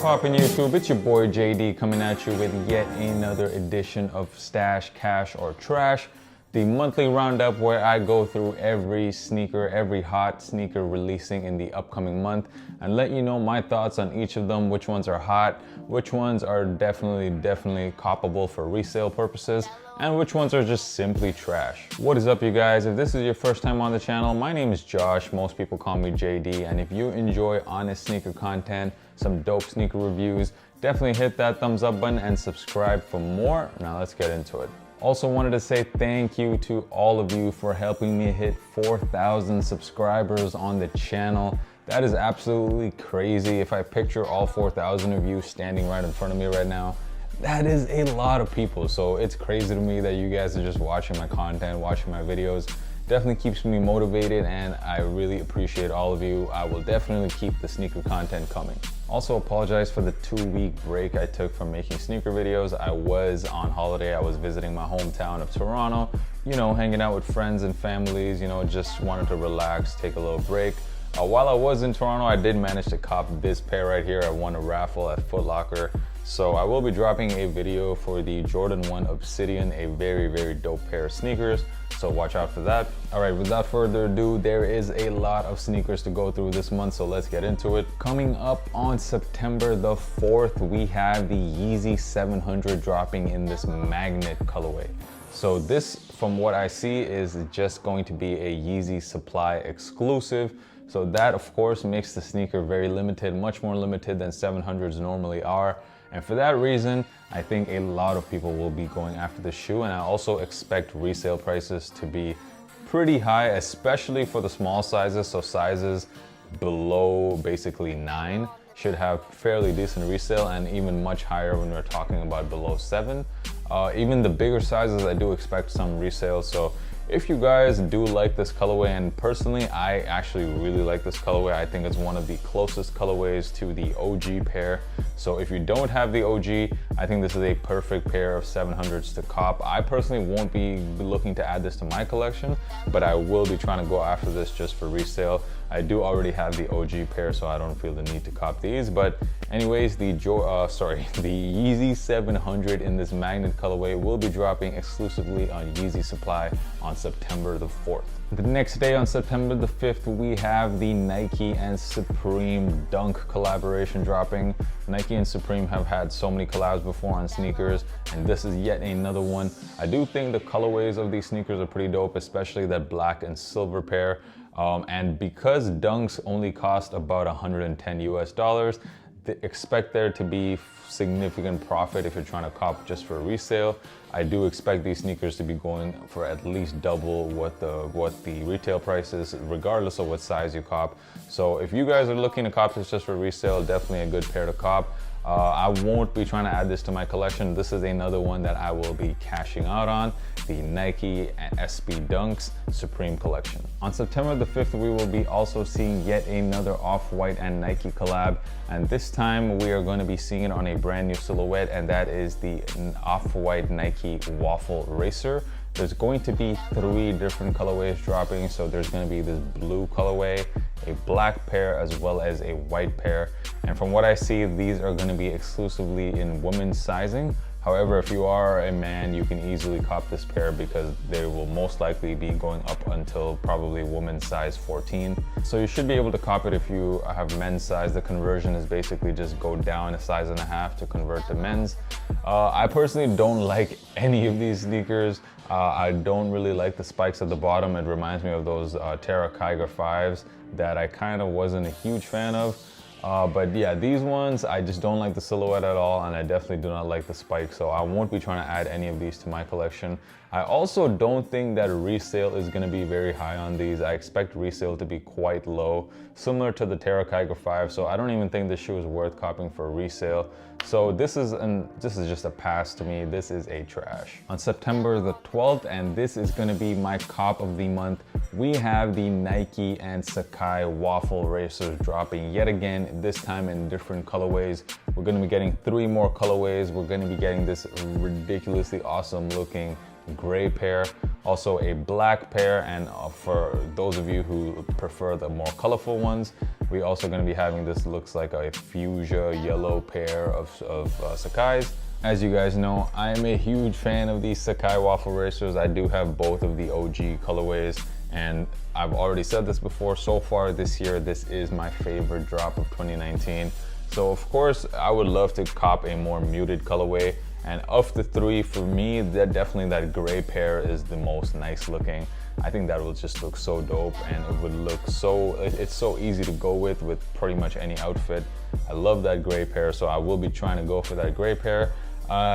poppin' YouTube? It's your boy JD coming at you with yet another edition of Stash, Cash, or Trash, the monthly roundup where I go through every sneaker, every hot sneaker releasing in the upcoming month and let you know my thoughts on each of them, which ones are hot, which ones are definitely coppable for resale purposes, and which ones are just simply trash. What is up, you guys? If this is your first time on the channel, my name is Josh. Most people call me JD, and if you enjoy honest sneaker content, some dope sneaker reviews, definitely hit that thumbs up button and subscribe for more. Now let's get into it. Also wanted to say thank you to all of you for helping me hit 4,000 subscribers on the channel. That is absolutely crazy. If I picture all 4,000 of you standing right in front of me right now, that is a lot of people. So it's crazy to me that you guys are just watching my content, watching my videos. Definitely keeps me motivated, and I really appreciate all of you. I will definitely keep the sneaker content coming. Also apologize for the 2-week break I took from making sneaker videos. I was on holiday. I was visiting my hometown of Toronto, you know, hanging out with friends and families, you know, just wanted to relax, take a little break. While I was in Toronto, I did manage to cop this pair right here. I won a raffle at Foot Locker. So I will be dropping a video for the Jordan 1 Obsidian, a very dope pair of sneakers. So watch out for that. All right, without further ado, there is a lot of sneakers to go through this month, so let's get into it. Coming up on September the 4th, we have the Yeezy 700 dropping in this magnet colorway. So this, from what I see, is just going to be a Yeezy supply exclusive. So that, of course, makes the sneaker very limited, much more limited than 700s normally are. And for that reason, I think a lot of people will be going after the shoe, and I also expect resale prices to be pretty high, especially for the small sizes. So sizes below basically 9 should have fairly decent resale, and even much higher when we're talking about below 7. Even the bigger sizes, I do expect some resale. So if you guys do like this colorway, and personally, I actually really like this colorway. I think it's one of the closest colorways to the OG pair. So if you don't have the OG, I think this is a perfect pair of 700s to cop. I personally won't be looking to add this to my collection, but I will be trying to go after this just for resale. I do already have the OG pair, so I don't feel the need to cop these. But anyways, the Yeezy 700 in this magnet colorway will be dropping exclusively on Yeezy Supply on September the 4th. The next day, on September the 5th, we have the Nike and Supreme Dunk collaboration dropping. Nike and Supreme have had so many collabs before on sneakers, and this is yet another one. I do think the colorways of these sneakers are pretty dope, especially that black and silver pair. And because Dunks only cost about 110 US dollars, expect there to be significant profit if you're trying to cop just for resale. I do expect these sneakers to be going for at least double what the retail price is, regardless of what size you cop. So if you guys are looking to cop this just for resale, definitely a good pair to cop. I won't be trying to add this to my collection. This is another one that I will be cashing out on, the Nike and SB Dunks Supreme collection. On September the 5th, we will be also seeing yet another Off-White and Nike collab, and this time we are going to be seeing it on a brand new silhouette, and that is the Off-White Nike Waffle Racer. There's going to be 3 different colorways dropping. So there's going to be this blue colorway, a black pair, as well as a white pair. And from what I see, these are going to be exclusively in women's sizing. However, if you are a man, you can easily cop this pair because they will most likely be going up until probably women's size 14. So you should be able to cop it if you have men's size. The conversion is basically just go down a size and a half to convert to men's. I personally don't like any of these sneakers. I don't really like the spikes at the bottom. It reminds me of those Terra Kiger 5s that I kind of wasn't a huge fan of. But yeah, these ones, I just don't like the silhouette at all, and I definitely do not like the spike, so I won't be trying to add any of these to my collection. I also don't think that resale is going to be very high on these. I expect resale to be quite low, similar to the Terra Kiger 5, so I don't even think this shoe is worth copying for resale. So this is just a pass to me. This is a trash. On September the 12th, and this is going to be my cop of the month, we have the Nike and Sakai Waffle Racers dropping yet again, this time in different colorways. We're going to be getting 3 more colorways. We're going to be getting this ridiculously awesome looking gray pair Also a black pair, and for those of you who prefer the more colorful ones, we're also going to be having this looks like a fuchsia yellow pair of Sakai's. As you guys know, I am a huge fan of these Sakai waffle racers. I do have both of the OG colorways, and I've already said this before, so far this year, this is my favorite drop of 2019. So of course, I would love to cop a more muted colorway. And of the three, for me, definitely that gray pair is the most nice looking. I think that will just look so dope, and it would look so, it's so easy to go with pretty much any outfit. I love that gray pair, so I will be trying to go for that gray pair.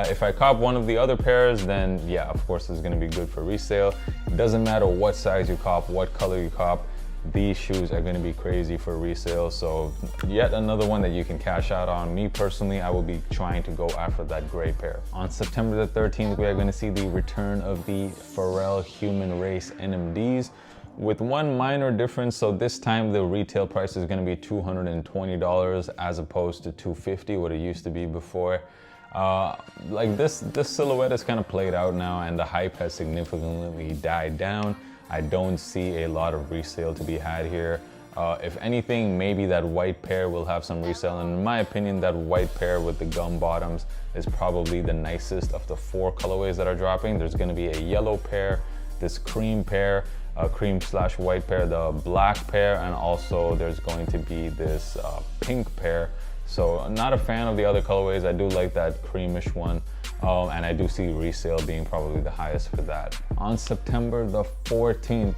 If I cop one of the other pairs, then yeah, of course it's gonna be good for resale. It doesn't matter what size you cop, what color you cop, these shoes are gonna be crazy for resale. So yet another one that you can cash out on. Me personally, I will be trying to go after that gray pair. On September the 13th, we are gonna see the return of the Pharrell Human Race NMDs with one minor difference. So this time the retail price is gonna be $220 as opposed to $250, what it used to be before. Like this silhouette is kind of played out now, and the hype has significantly died down. I don't see a lot of resale to be had here. If anything, maybe that white pair will have some resale. And in my opinion, that white pair with the gum bottoms is probably the nicest of the 4 colorways that are dropping. There's gonna be a yellow pair, this cream pair, cream/white pair, the black pair, and also there's going to be this pink pair. So I'm not a fan of the other colorways. I do like that creamish one. And I do see resale being probably the highest for that. On September the 14th,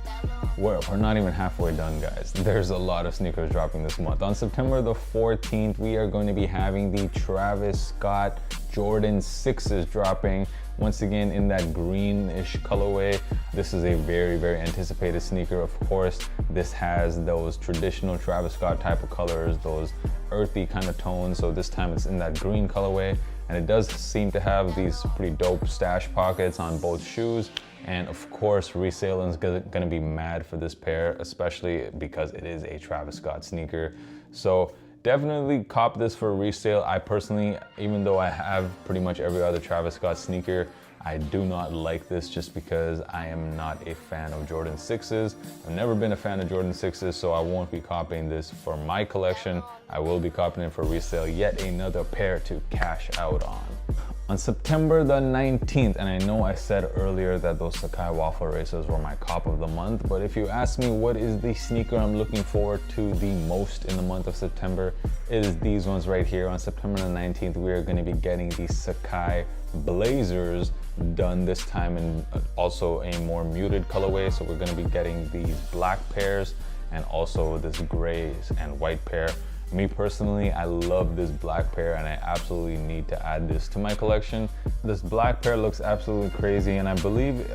we're not even halfway done, guys. There's a lot of sneakers dropping this month. On September the 14th, we are going to be having the Travis Scott Jordan 6s dropping. Once again, in that greenish colorway. This is a very, very anticipated sneaker. Of course, this has those traditional Travis Scott type of colors, those earthy kind of tones. So this time it's in that green colorway. And it does seem to have these pretty dope stash pockets on both shoes. And of course, resale is gonna be mad for this pair, especially because it is a Travis Scott sneaker. So definitely cop this for resale. I personally, even though I have pretty much every other Travis Scott sneaker, I do not like this just because I am not a fan of Jordan 6s. I've never been a fan of Jordan 6s, so I won't be copying this for my collection. I will be copying it for resale. Yet another pair to cash out on. On September the 19th, and I know I said earlier that those Sakai waffle racers were my cop of the month, but if you ask me what is the sneaker I'm looking forward to the most in the month of September, it is these ones right here. On September the 19th, we are going to be getting the Sakai Blazers done this time in also a more muted colorway. So we're going to be getting these black pairs and also this gray and white pair. Me personally, I love this black pair and I absolutely need to add this to my collection. This black pair looks absolutely crazy, and I believe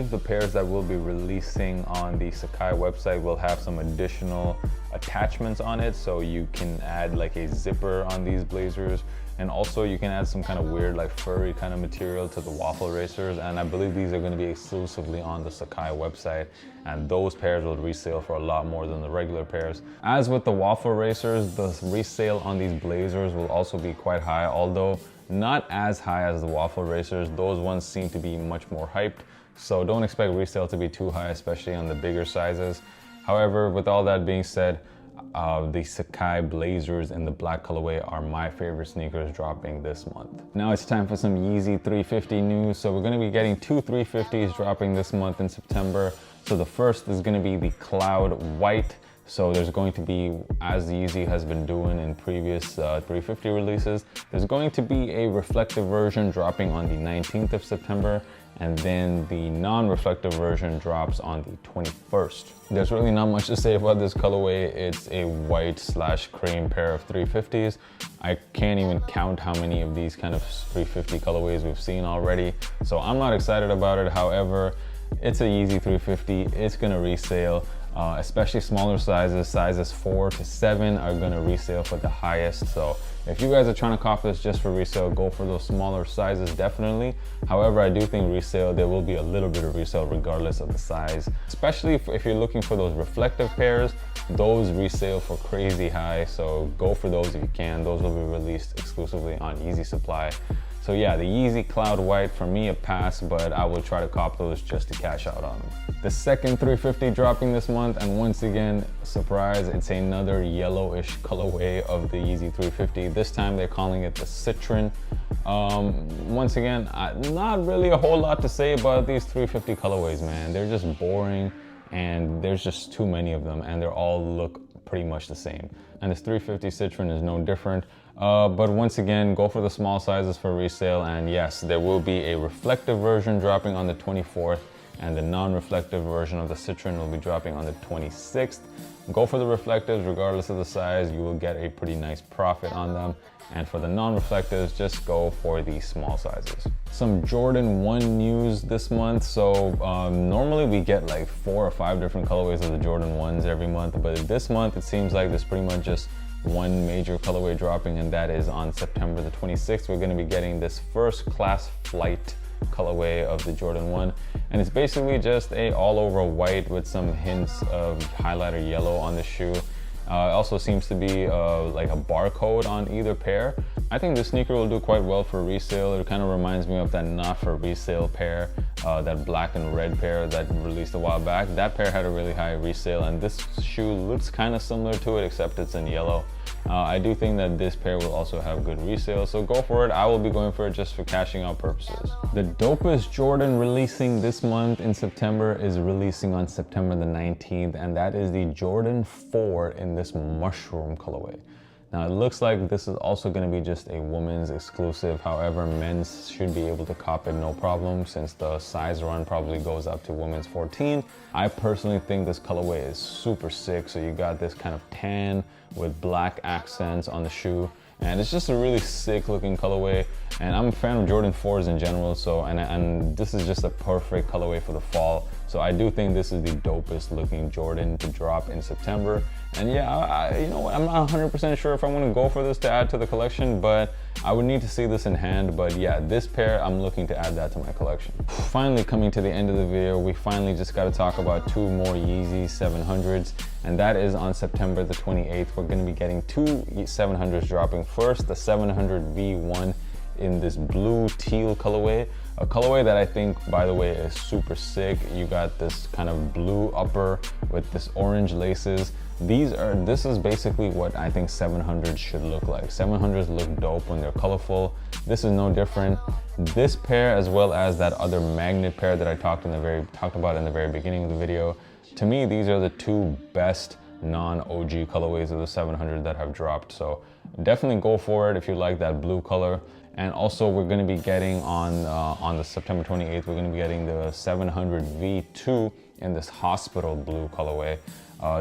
the pairs that we'll be releasing on the Sakai website will have some additional attachments on it, so you can add like a zipper on these blazers, and also you can add some kind of weird like furry kind of material to the waffle racers. And I believe these are going to be exclusively on the Sakai website, and those pairs will resale for a lot more than the regular pairs. As with the waffle racers, the resale on these blazers will also be quite high, although not as high as the waffle racers. Those ones seem to be much more hyped, so don't expect resale to be too high, especially on the bigger sizes. However, with all that being said, the Sakai Blazers in the black colorway are my favorite sneakers dropping this month. Now it's time for some Yeezy 350 news. So we're going to be getting 2 350s dropping this month in September. So the first is going to be the Cloud White. So there's going to be, as Yeezy has been doing in previous 350 releases, there's going to be a reflective version dropping on the 19th of September, and then the non-reflective version drops on the 21st. There's really not much to say about this colorway. It's a white/cream pair of 350s. I can't even count how many of these kind of 350 colorways we've seen already, so I'm not excited about it. However, it's a Yeezy 350, it's gonna resale. Especially smaller sizes 4 to 7 are gonna resale for the highest. So if you guys are trying to cop this just for resale, go for those smaller sizes, definitely. However, I do think resale, there will be a little bit of resale regardless of the size. Especially if you're looking for those reflective pairs, those resale for crazy high. So go for those if you can. Those will be released exclusively on Yeezy Supply. So yeah, the Yeezy Cloud White, for me a pass, but I will try to cop those just to cash out on them. The second 350 dropping this month, and once again, surprise, it's another yellowish colorway of the Yeezy 350. This time they're calling it the Citroen. Once again, not really a whole lot to say about these 350 colorways, man. They're just boring, and there's just too many of them, and they all look pretty much the same. And this 350 Citroen is no different. But once again, go for the small sizes for resale. And yes, there will be a reflective version dropping on the 24th, and the non-reflective version of the Citroen will be dropping on the 26th. Go for the reflectives regardless of the size. You will get a pretty nice profit on them. And for the non-reflectives, just go for the small sizes. Some Jordan 1 news this month. So normally we get like 4 or 5 different colorways of the Jordan 1s every month, but this month it seems like there's pretty much just one major colorway dropping, and that is on September the 26th. We're going to be getting this first class flight colorway of the Jordan 1, and it's basically just a all over white with some hints of highlighter yellow on the shoe. It also seems to be like a barcode on either pair. I think this sneaker will do quite well for resale. It kind of reminds me of that not for resale pair, that black and red pair that released a while back. That pair had a really high resale, and this shoe looks kind of similar to it, except it's in yellow. I do think that this pair will also have good resale, so go for it. I will be going for it just for cashing out purposes. The dopest Jordan releasing this month in September is releasing on September the 19th, and that is the Jordan 4 in this mushroom colorway. Now it looks like this is also going to be just a women's exclusive. However, men's should be able to cop it no problem, since the size run probably goes up to women's 14. I personally think this colorway is super sick. So you got this kind of tan with black accents on the shoe, and it's just a really sick looking colorway. And I'm a fan of Jordan 4s in general, so and this is just a perfect colorway for the fall. So I do think this is the dopest looking Jordan to drop in September. And yeah, you know what, I'm not 100% sure if I want to go for this to add to the collection, but I would need to see this in hand. But yeah, this pair, I'm looking to add that to my collection. Finally coming to the end of the video, we finally just got to talk about 2 more Yeezy 700s, and that is on September the 28th. We're going to be getting 2 700s dropping. First, the 700 V1 in this blue teal colorway, a colorway that I think, by the way, is super sick. You got this kind of blue upper with this orange laces. This is basically what I think 700s should look like. 700s look dope when they're colorful. This is no different. This pair, as well as that other magnet pair that I talked about in the very beginning of the video, to me, these are the 2 best non-OG colorways of the 700 that have dropped. So definitely go for it if you like that blue color. And also, we're going to be getting on the September 28th, we're going to be getting the 700 V2 in this hospital blue colorway.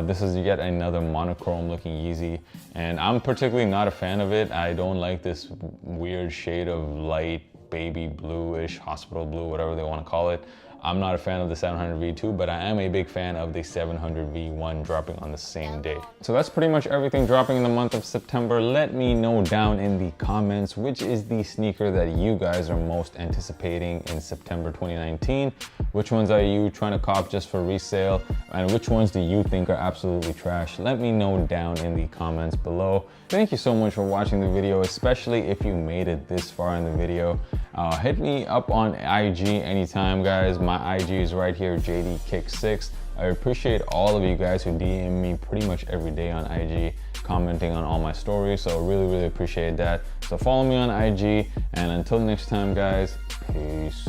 This is yet another monochrome looking Yeezy, and I'm particularly not a fan of it. I don't like this weird shade of light baby bluish, hospital blue, whatever they want to call it. I'm not a fan of the 700 V2, but I am a big fan of the 700 V1 dropping on the same day. So that's pretty much everything dropping in the month of September. Let me know down in the comments which is the sneaker that you guys are most anticipating in September 2019. Which ones are you trying to cop just for resale, and which ones do you think are absolutely trash? Let me know down in the comments below. Thank you so much for watching the video, especially if you made it this far in the video. Hit me up on IG anytime, guys. My IG is right here, JDKick6. I appreciate all of you guys who DM me pretty much every day on IG, commenting on all my stories. So really appreciate that. So follow me on IG, and until next time, guys, peace.